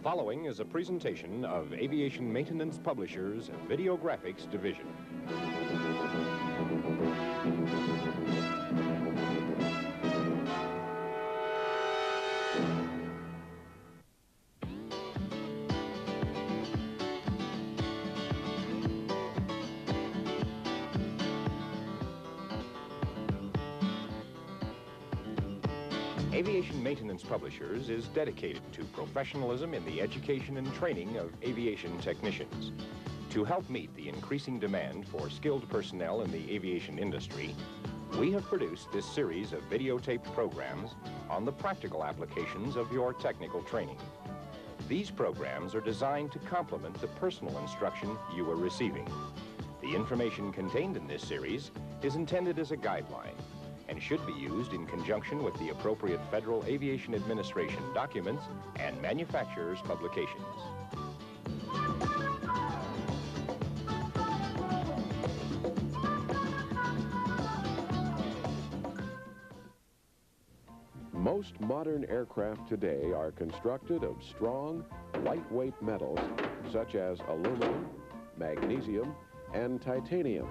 following is a presentation of Aviation Maintenance Publishers' Videographics Division. Aviation Maintenance Publishers is dedicated to professionalism in the education and training of aviation technicians. To help meet the increasing demand for skilled personnel in the aviation industry, we have produced this series of videotaped programs on the practical applications of your technical training. These programs are designed to complement the personal instruction you are receiving. The information contained in this series is intended as a guideline and should be used in conjunction with the appropriate Federal Aviation Administration documents and manufacturer's publications. Most modern aircraft today are constructed of strong, lightweight metals such as aluminum, magnesium, and titanium.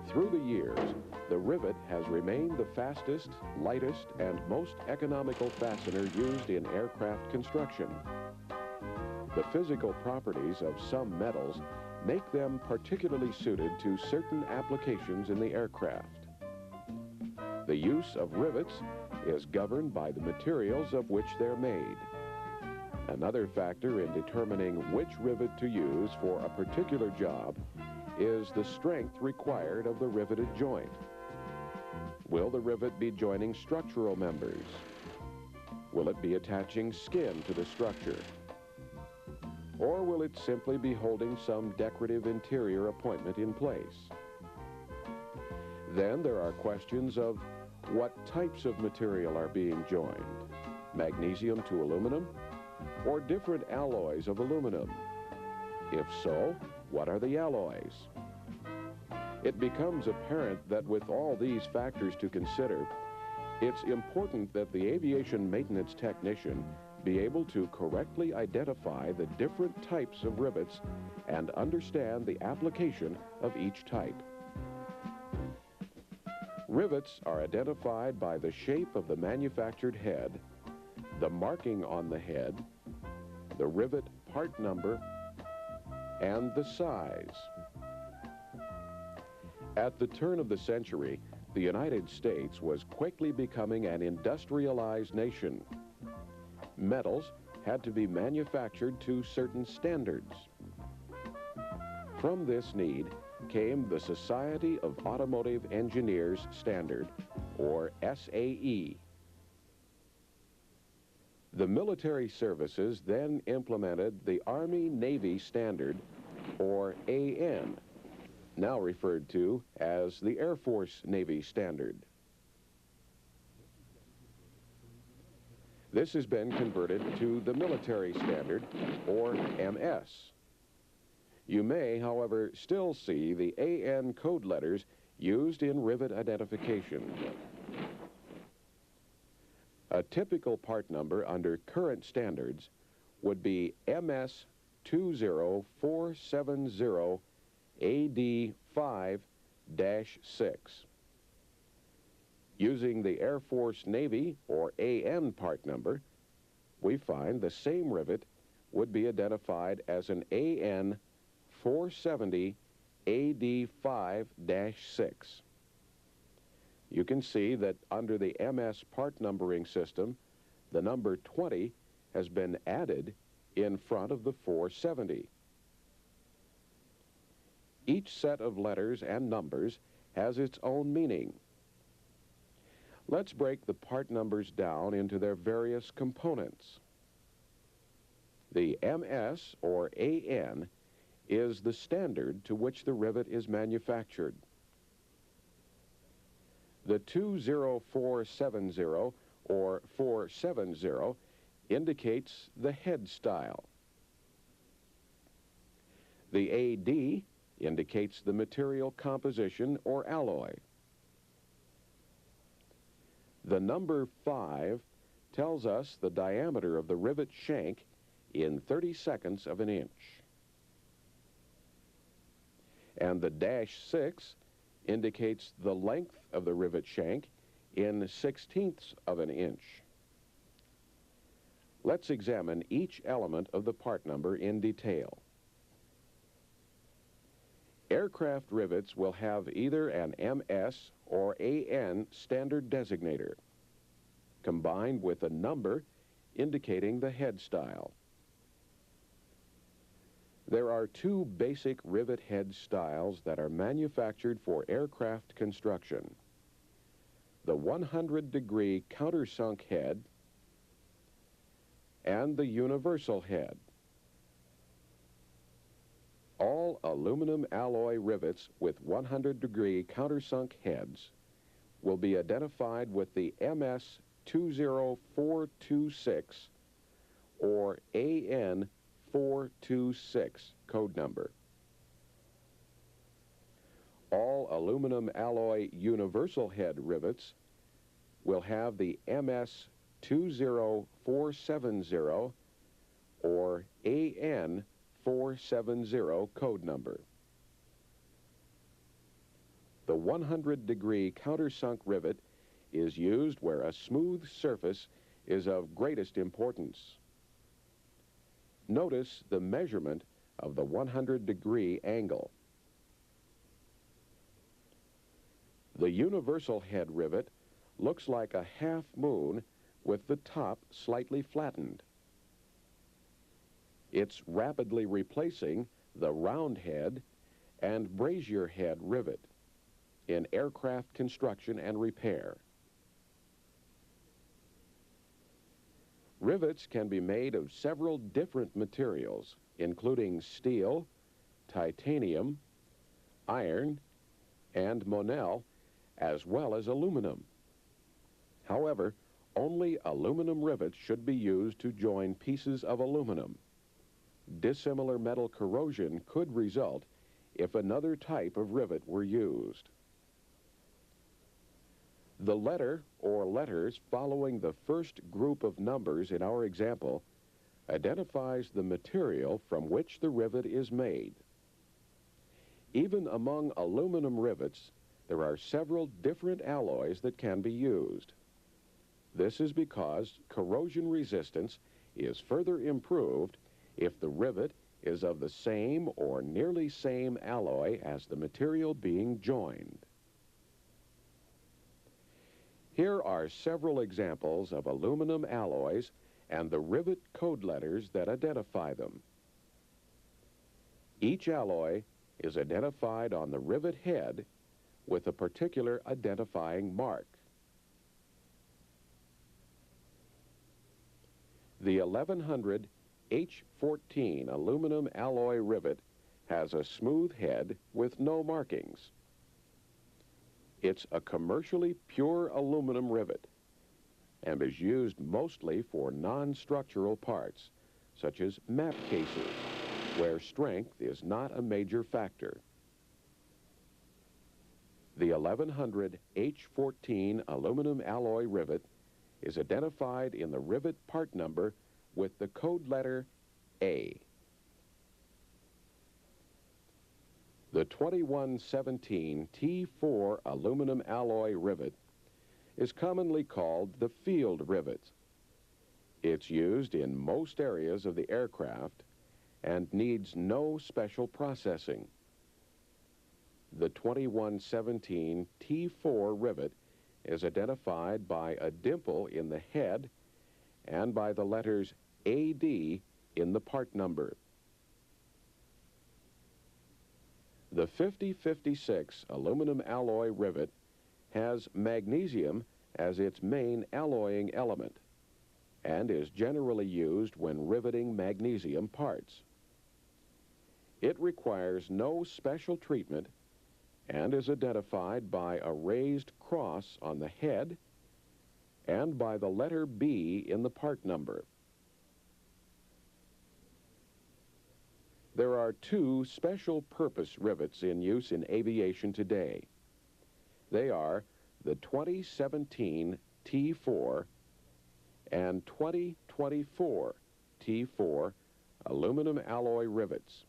Through the years, the rivet has remained the fastest, lightest, and most economical fastener used in aircraft construction. The physical properties of some metals make them particularly suited to certain applications in the aircraft. The use of rivets is governed by the materials of which they're made. Another factor in determining which rivet to use for a particular job is the strength required of the riveted joint. Will the rivet be joining structural members? Will it be attaching skin to the structure? Or will it simply be holding some decorative interior appointment in place? Then there are questions of what types of material are being joined, magnesium to aluminum, or different alloys of aluminum? If so, what are the alloys? It becomes apparent that with all these factors to consider, it's important that the aviation maintenance technician be able to correctly identify the different types of rivets and understand the application of each type. Rivets are identified by the shape of the manufactured head, the marking on the head, the rivet part number, and the size. At the turn of the century, the United States was quickly becoming an industrialized nation. Metals had to be manufactured to certain standards. From this need came the Society of Automotive Engineers Standard, or SAE. The military services then implemented the Army-Navy Standard, or AN, now referred to as the Air Force-Navy Standard. This has been converted to the Military Standard, or MS. You may, however, still see the AN code letters used in rivet identification. A typical part number under current standards would be MS 20470 AD5-6. Using the Air Force Navy or AN part number, we find the same rivet would be identified as an AN 470 AD5-6. You can see that under the MS part numbering system, the number 20 has been added in front of the 470. Each set of letters and numbers has its own meaning. Let's break the part numbers down into their various components. The MS, or AN, is the standard to which the rivet is manufactured. The 20470, or 470, indicates the head style. The AD indicates the material composition or alloy. The number 5 tells us the diameter of the rivet shank in 30/2 of an inch. And the -6 indicates the length of the rivet shank in 1/16 of an inch. Let's examine each element of the part number in detail. Aircraft rivets will have either an MS or AN standard designator, combined with a number indicating the head style. There are two basic rivet head styles that are manufactured for aircraft construction: the 100-degree countersunk head and the universal head. All aluminum alloy rivets with 100-degree countersunk heads will be identified with the MS 20426 or AN 426 code number. All aluminum alloy universal head rivets will have the MS 20470 or AN 470 code number. The 100-degree countersunk rivet is used where a smooth surface is of greatest importance. Notice the measurement of the 100-degree angle. The universal head rivet looks like a half moon with the top slightly flattened. It's rapidly replacing the round head and brazier head rivet in aircraft construction and repair. Rivets can be made of several different materials, including steel, titanium, iron, and Monel, as well as aluminum. However, only aluminum rivets should be used to join pieces of aluminum. Dissimilar metal corrosion could result if another type of rivet were used. The letter or letters following the first group of numbers in our example identifies the material from which the rivet is made. Even among aluminum rivets, there are several different alloys that can be used. This is because corrosion resistance is further improved if the rivet is of the same or nearly same alloy as the material being joined. Here are several examples of aluminum alloys and the rivet code letters that identify them. Each alloy is identified on the rivet head with a particular identifying mark. The 1100 H14 aluminum alloy rivet has a smooth head with no markings. It's a commercially pure aluminum rivet and is used mostly for non-structural parts, such as map cases, where strength is not a major factor. The 1100 H14 aluminum alloy rivet is identified in the rivet part number with the code letter A. The 2117 T4 aluminum alloy rivet is commonly called the field rivet. It's used in most areas of the aircraft and needs no special processing. The 2117 T4 rivet is identified by a dimple in the head and by the letters AD in the part number. The 5056 aluminum alloy rivet has magnesium as its main alloying element and is generally used when riveting magnesium parts. It requires no special treatment and is identified by a raised cross on the head and by the letter B in the part number. There are two special purpose rivets in use in aviation today. They are the 2017 T4 and 2024 T4 aluminum alloy rivets,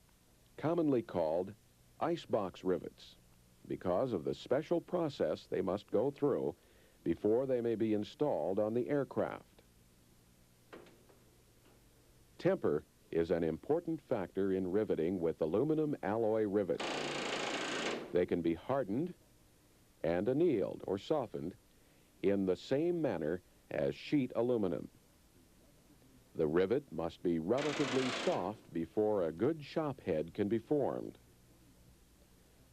commonly called icebox rivets, because of the special process they must go through before they may be installed on the aircraft. Temper is an important factor in riveting with aluminum alloy rivets. They can be hardened and annealed or softened in the same manner as sheet aluminum. The rivet must be relatively soft before a good shop head can be formed.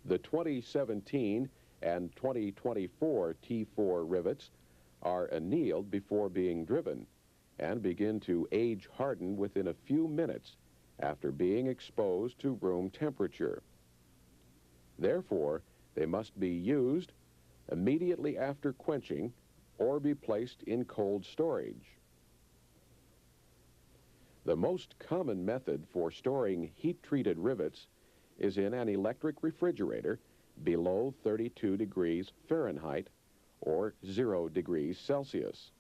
The 2017 and 2024 T4 rivets are annealed before being driven and begin to age harden within a few minutes after being exposed to room temperature. Therefore, they must be used immediately after quenching or be placed in cold storage. The most common method for storing heat-treated rivets is in an electric refrigerator below 32 degrees Fahrenheit or 0 degrees Celsius,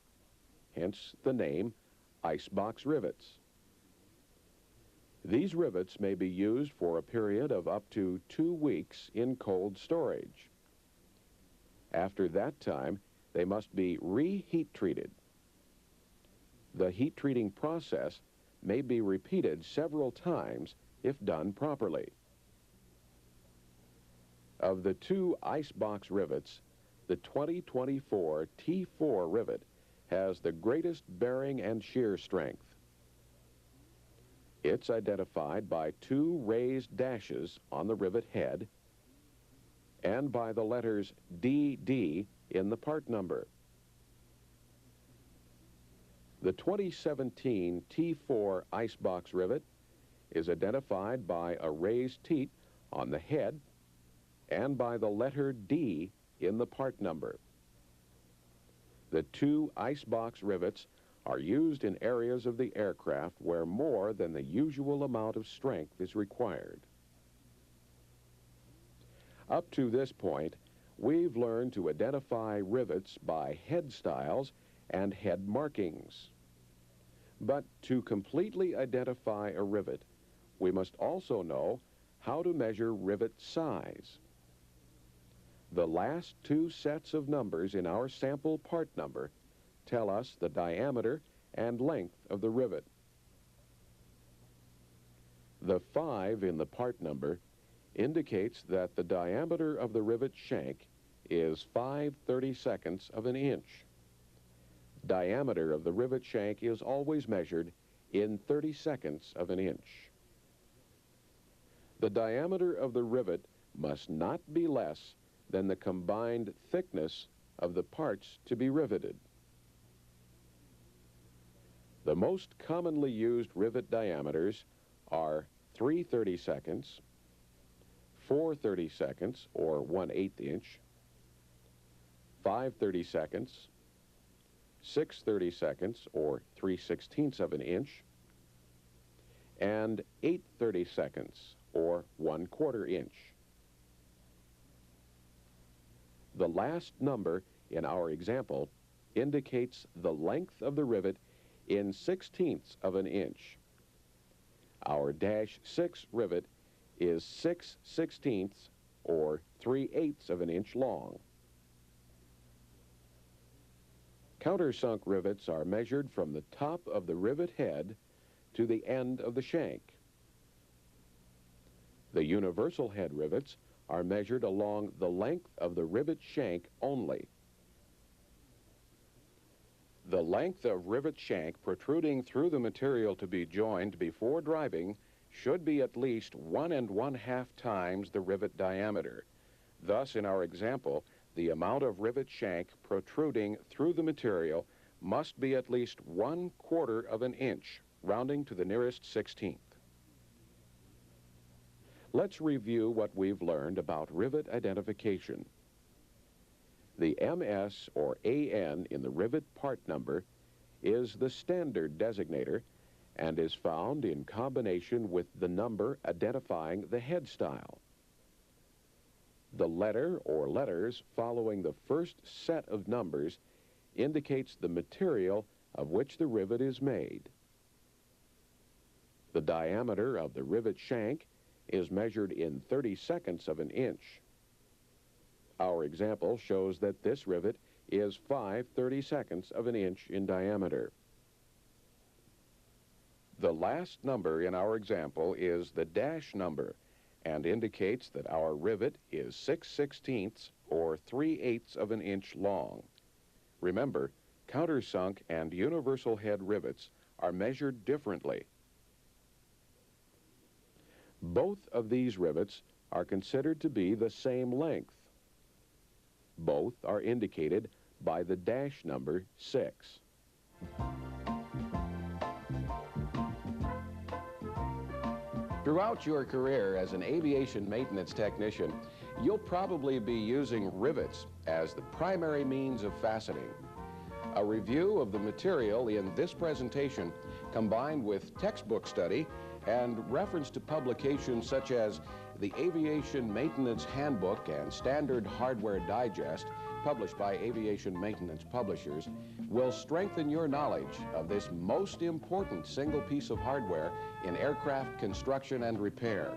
hence the name icebox rivets. These rivets may be used for a period of up to 2 weeks in cold storage. After that time, they must be reheat treated. The heat treating process may be repeated several times if done properly. Of the 2 icebox rivets, the 2024 T4 rivet has the greatest bearing and shear strength. It's identified by 2 raised dashes on the rivet head and by the letters DD in the part number. The 2017 T4 icebox rivet is identified by a raised teat on the head and by the letter D in the part number. The 2 icebox rivets are used in areas of the aircraft where more than the usual amount of strength is required. Up to this point, we've learned to identify rivets by head styles and head markings. But to completely identify a rivet, we must also know how to measure rivet size. The last 2 sets of numbers in our sample part number tell us the diameter and length of the rivet. The 5 in the part number indicates that the diameter of the rivet shank is 5/32 of an inch. Diameter of the rivet shank is always measured in 32nds of an inch. The diameter of the rivet must not be less than the combined thickness of the parts to be riveted. The most commonly used rivet diameters are 3/32, 4/32 or 1/8 inch, 5/32, 6/32 or 3/16 of an inch, and 8/32 or 1/4 inch. The last number in our example indicates the length of the rivet in 1/16 of an inch. Our -6 rivet is 6/16 or 3/8 of an inch long. Countersunk rivets are measured from the top of the rivet head to the end of the shank. The universal head rivets are measured along the length of the rivet shank only. The length of rivet shank protruding through the material to be joined before driving should be at least 1 1/2 times the rivet diameter. Thus, in our example, the amount of rivet shank protruding through the material must be at least 1/4 of an inch, rounding to the nearest 16th. Let's review what we've learned about rivet identification. The MS or AN in the rivet part number is the standard designator and is found in combination with the number identifying the head style. The letter or letters following the first set of numbers indicates the material of which the rivet is made. The diameter of the rivet shank is measured in 30/2 of an inch. Our example shows that this rivet is 5/32 of an inch in diameter. The last number in our example is the dash number and indicates that our rivet is 6/16 or 3/8 of an inch long. Remember, countersunk and universal head rivets are measured differently. Both of these rivets are considered to be the same length. Both are indicated by the dash number 6. Throughout your career as an aviation maintenance technician, you'll probably be using rivets as the primary means of fastening. A review of the material in this presentation, combined with textbook study and reference to publications such as the Aviation Maintenance Handbook and Standard Hardware Digest, published by Aviation Maintenance Publishers, will strengthen your knowledge of this most important single piece of hardware in aircraft construction and repair.